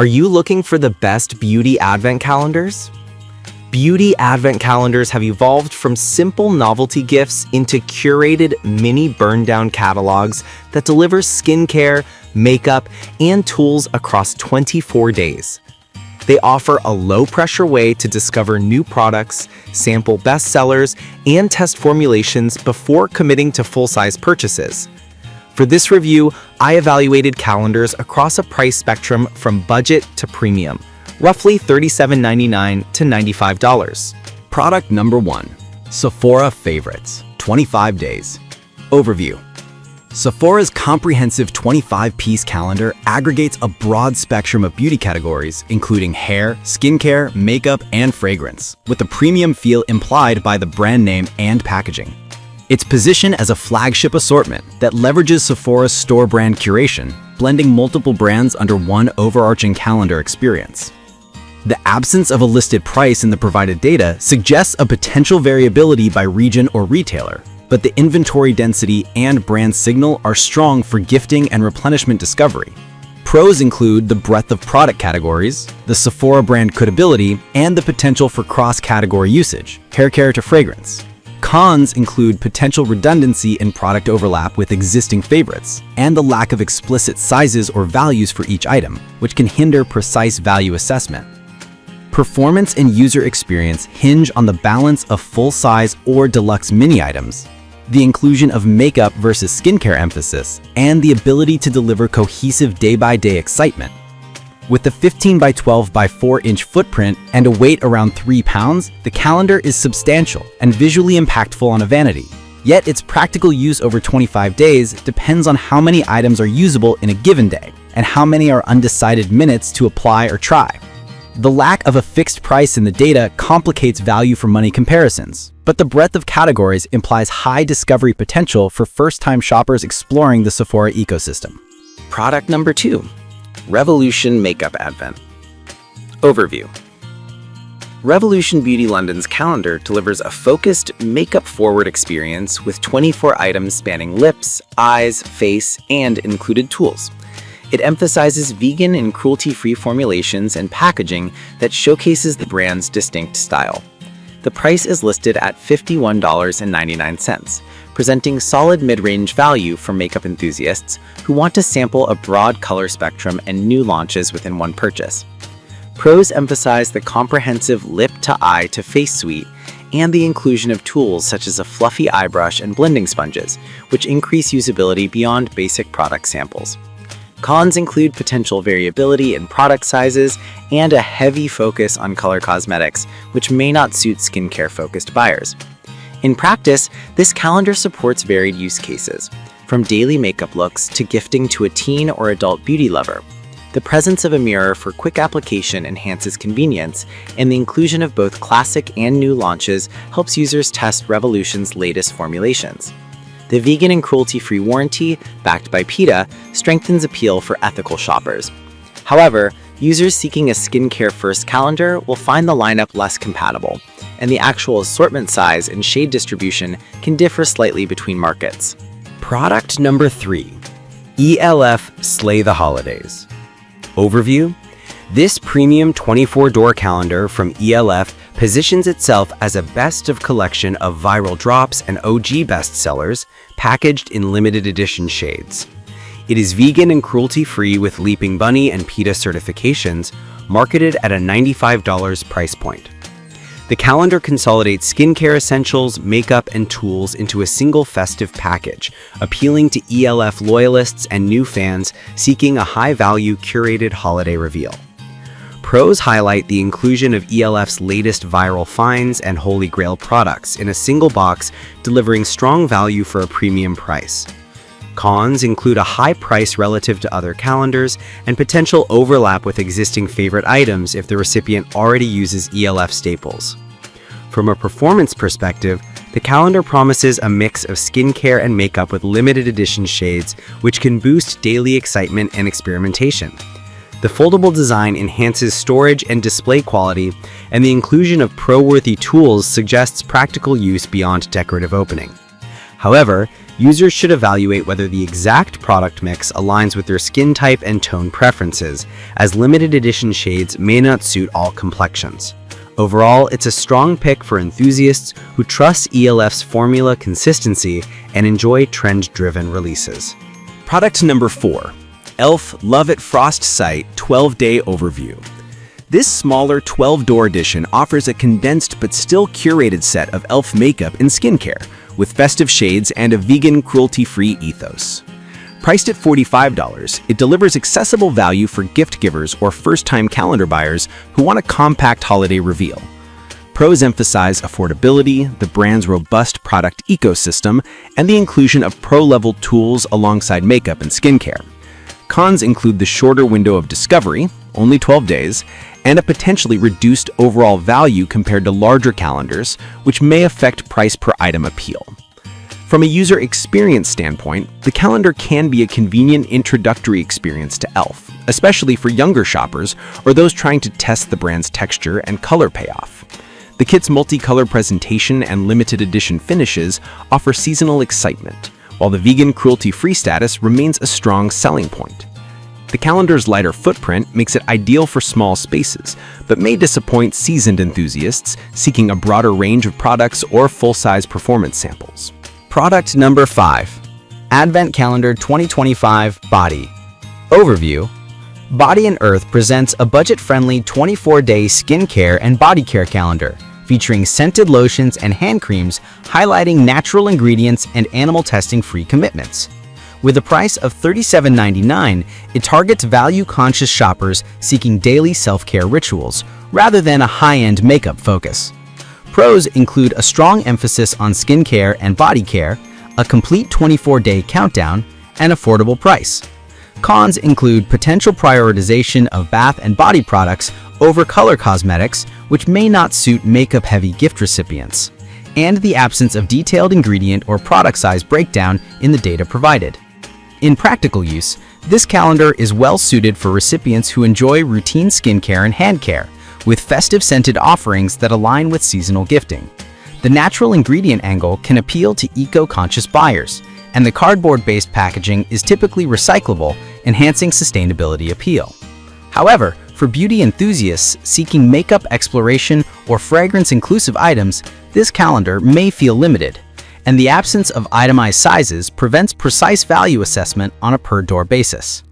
Are you looking for the best beauty advent calendars? Beauty advent calendars have evolved from simple novelty gifts into curated mini burn-down catalogs that deliver skincare, makeup, and tools across 24 days. They offer a low-pressure way to discover new products, sample bestsellers, and test formulations before committing to full-size purchases. For this review, I evaluated calendars across a price spectrum from budget to premium, roughly $37.99 to $95. Product number 1. Sephora Favorites, 25 Days. Overview. Sephora's comprehensive 25-piece calendar aggregates a broad spectrum of beauty categories, including hair, skincare, makeup, and fragrance, with a premium feel implied by the brand name and packaging. Its position as a flagship assortment that leverages Sephora's store brand curation, blending multiple brands under one overarching calendar experience. The absence of a listed price in the provided data suggests a potential variability by region or retailer, but the inventory density and brand signal are strong for gifting and replenishment discovery. Pros include the breadth of product categories, the Sephora brand credibility, and the potential for cross-category usage, haircare to fragrance. Cons include potential redundancy in product overlap with existing favorites, and the lack of explicit sizes or values for each item, which can hinder precise value assessment. Performance and user experience hinge on the balance of full-size or deluxe mini items, the inclusion of makeup versus skincare emphasis, and the ability to deliver cohesive day-by-day excitement. With the 15 by 12 by 4-inch footprint and a weight around 3 pounds, the calendar is substantial and visually impactful on a vanity. Yet its practical use over 25 days depends on how many items are usable in a given day and how many are undecided minutes to apply or try. The lack of a fixed price in the data complicates value for money comparisons, but the breadth of categories implies high discovery potential for first-time shoppers exploring the Sephora ecosystem. Product number 2. Revolution Makeup Advent. Overview. Revolution Beauty London's calendar delivers a focused, makeup-forward experience with 24 items spanning lips, eyes, face, and included tools. It emphasizes vegan and cruelty-free formulations and packaging that showcases the brand's distinct style. The price is listed at $51.99, presenting solid mid-range value for makeup enthusiasts who want to sample a broad color spectrum and new launches within one purchase. Pros emphasize the comprehensive lip-to-eye-to-face suite and the inclusion of tools such as a fluffy eye brush and blending sponges, which increase usability beyond basic product samples. Cons include potential variability in product sizes and a heavy focus on color cosmetics, which may not suit skincare-focused buyers. In practice, this calendar supports varied use cases, from daily makeup looks to gifting to a teen or adult beauty lover. The presence of a mirror for quick application enhances convenience, and the inclusion of both classic and new launches helps users test Revolution's latest formulations. The vegan and cruelty-free warranty, backed by PETA, strengthens appeal for ethical shoppers. However, users seeking a skincare-first calendar will find the lineup less compatible, and the actual assortment size and shade distribution can differ slightly between markets. Product number 3. ELF Slay the Holidays. Overview. This premium 24-door calendar from ELF positions itself as a best-of-collection of viral drops and OG bestsellers packaged in limited edition shades. It is vegan and cruelty-free with Leaping Bunny and PETA certifications, marketed at a $95 price point. The calendar consolidates skincare essentials, makeup, and tools into a single festive package, appealing to ELF loyalists and new fans seeking a high-value curated holiday reveal. Pros highlight the inclusion of ELF's latest viral finds and Holy Grail products in a single box, delivering strong value for a premium price. Cons include a high price relative to other calendars and potential overlap with existing favorite items if the recipient already uses ELF staples. From a performance perspective, the calendar promises a mix of skincare and makeup with limited edition shades, which can boost daily excitement and experimentation. The foldable design enhances storage and display quality, and the inclusion of pro-worthy tools suggests practical use beyond decorative opening. However, Users should evaluate whether the exact product mix aligns with their skin type and tone preferences, as limited edition shades may not suit all complexions. Overall, it's a strong pick for enthusiasts who trust ELF's formula consistency and enjoy trend-driven releases. Product number 4. e.l.f. Love It Frost Sight 12-Day Overview. This smaller 12-door edition offers a condensed but still curated set of e.l.f. makeup and skincare, with festive shades and a vegan, cruelty-free ethos. Priced at $45, it delivers accessible value for gift givers or first-time calendar buyers who want a compact holiday reveal. Pros emphasize affordability, the brand's robust product ecosystem, and the inclusion of pro-level tools alongside makeup and skincare. Cons include the shorter window of discovery, only 12 days, and a potentially reduced overall value compared to larger calendars, which may affect price per item appeal. From a user experience standpoint, the calendar can be a convenient introductory experience to e.l.f., especially for younger shoppers or those trying to test the brand's texture and color payoff. The kit's multicolor presentation and limited edition finishes offer seasonal excitement, while the vegan cruelty-free status remains a strong selling point. The calendar's lighter footprint makes it ideal for small spaces, but may disappoint seasoned enthusiasts seeking a broader range of products or full-size performance samples. Product number 5. Advent Calendar 2025 Body. Overview. Body and Earth presents a budget-friendly 24-day skincare and body care calendar, featuring scented lotions and hand creams highlighting natural ingredients and animal testing-free commitments. With a price of $37.99, it targets value-conscious shoppers seeking daily self-care rituals, rather than a high-end makeup focus. Pros include a strong emphasis on skincare and body care, a complete 24-day countdown, and affordable price. Cons include potential prioritization of bath and body products over color cosmetics, which may not suit makeup-heavy gift recipients, and the absence of detailed ingredient or product size breakdown in the data provided. In practical use, this calendar is well-suited for recipients who enjoy routine skincare and hand care, with festive scented offerings that align with seasonal gifting. The natural ingredient angle can appeal to eco-conscious buyers, and the cardboard-based packaging is typically recyclable, enhancing sustainability appeal. However, for beauty enthusiasts seeking makeup exploration or fragrance-inclusive items, this calendar may feel limited, and the absence of itemized sizes prevents precise value assessment on a per-door basis.